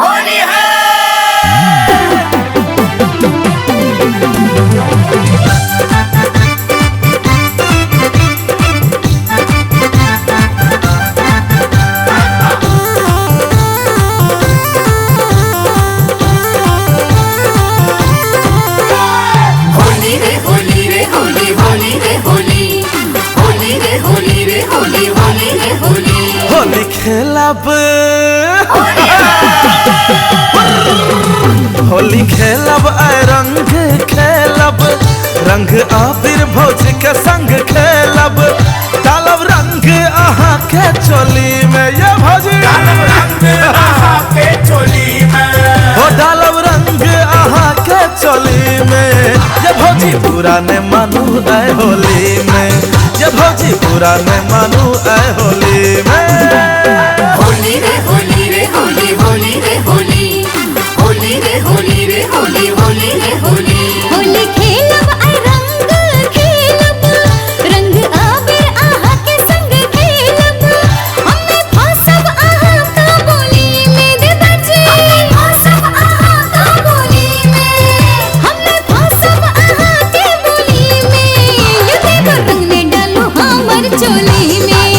होली है। होली रे होली रे होली होली रे होली होली रे होली रे होली होली रे होली होली खेलब होली खेलब आय रंग खेलब रंग आबिर भौजी के संग खेलब डालब रंग अहाँ के चोली में ये भौजी डालब रंग आहा के चोली में हो डालब रंग अहाँ के चोली में ये भौजी पूरा ने मानू आय होली में ये भौजी पूरा ने मानू आय होली में होली रे होली रे होली होली रे होली होली रे होली रे होली होली रे होली होली खेलब आय रंग खेलब रंग आबिर आहा के संग खेलब हमने फंसब आहा का बोली में दे बजे फंसब आहा का बोली में हमने फंसब आहा के बोली में ये देवर रंग ने डालो हमर चोली में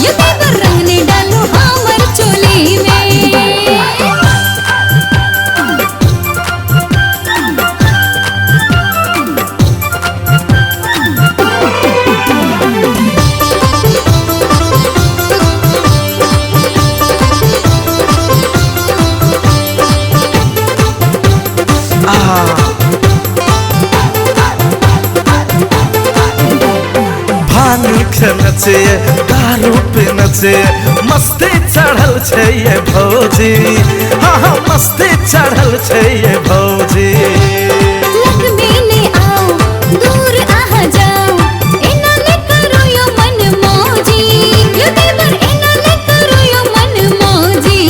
ये देवर रंग ने डालो हमर चोली में भांग के नचे दारू पे नचे मस्ती चढ़ल छै ये भौजी हाँ हाँ मस्ती चढ़ल छै ये भौजी लग में आओ दूर आ जाओ एना ने करो यो मन मौजी यो देवर एना ने करो यो मन मौजी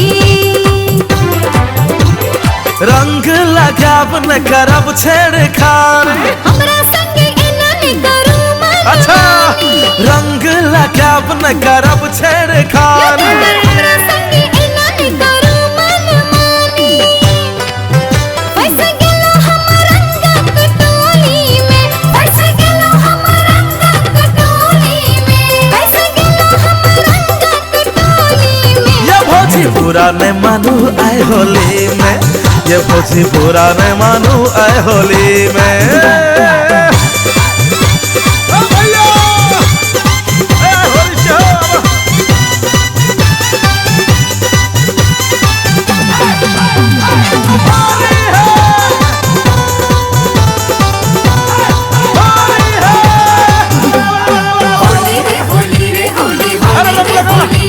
रंग लगाब न करब छेड़खानी हमरा संगे एना ने करो मन अच्छा रंग लगाब न करब यो छेड़खानी देवर हमरा संगे एना ने करो मन मानी फंस गेलो हमर रंगक टोली में फंस गेलो हमर रंगक टोली में फंस गेलो हमर रंगक टोली में ये भौजी पूरा ने मानू आय होली में ये भौजी पूरा ने मानू आय होली में ओ भैया ए होली से हो होली रे होली रे होली होली रे होली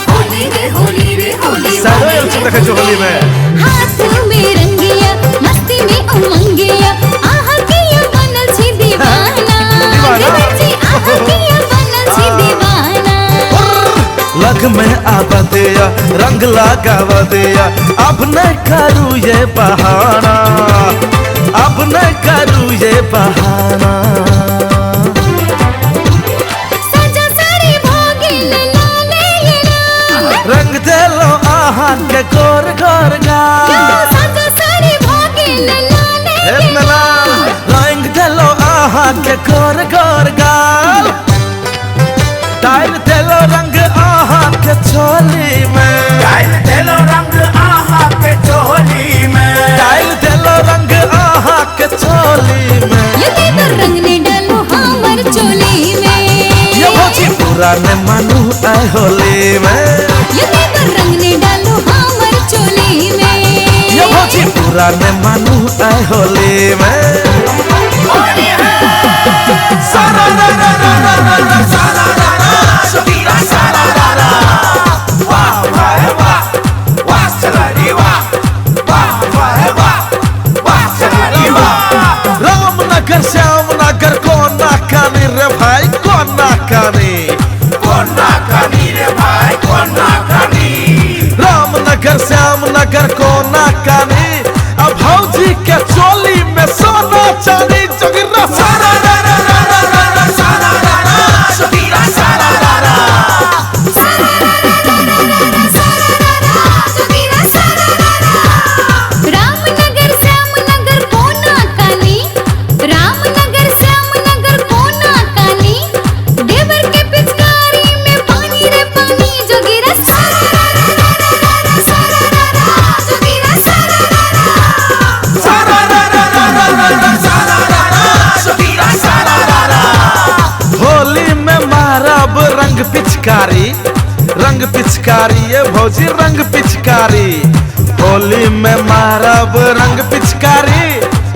होली रे होली रे होली सारो अच्छे देखे छो होली में हाथ में रंगिया मस्ती में उमंगिया आहा किया बनल छी दीवाना देवर जी आहा किया बनल छी दीवाना लग में आवा दिया रंग लगावा दिया अब न करू ये बहाना अब न करू ये बहाना सजा सारी भोगिल लाले ये लाल रंग देलो आहा के गोर गोर गाल सजा सारी भोगिल लाले हे ये मेला रंग देलो आहा के गोर गोर गाल डाल देलो रंग आहा के चोली में डाल देलो रंग आहा के चोली में डाल देलो रंग आहा के चोली में ये देवर रंग ने डालो हमर चोली में ये भौजी पूरा ने मानू आय होली में ये देवर रंग ने डालो हमर चोली में ये भौजी पूरा ने मानू आय होली में होली है। सारा रा रा रा रा रा रा सारा रा रा शबीरा सारा रा रा वाह वाह वाह वाह सलारी वाह वाह वाह वाह वाह सलारी वाह रामनगर श्यामनगर कोना कानी रे भाई कोना कानी कोना कानी रे भाई कोना कानी रामनगर श्यामनगर कोना कानी अब भौजी के चोली में सोना चांदी जोगिरा सारा रा रा रा रा रा रा सारा रा रा शबीरा सारा रा रा सारा रा रा रा रा रा सारा रा रा पिचकारी, रंग पिचकारी ये भौजी रंग पिचकारी। होली में मारब रंग पिचकारी,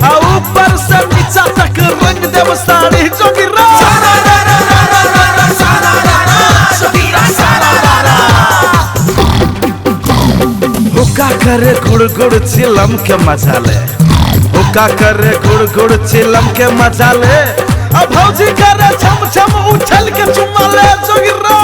आ ऊपर से नीचा तक रंग देव साड़ी जोगिरा। हुक्का करे गुड़ गुड़ चिलम के मजा ले, हुक्का करे गुड़ गुड़ चिलम के मजा ले। अब भौजी करे छम छम उछल के चुम्मा ले जोगिरा।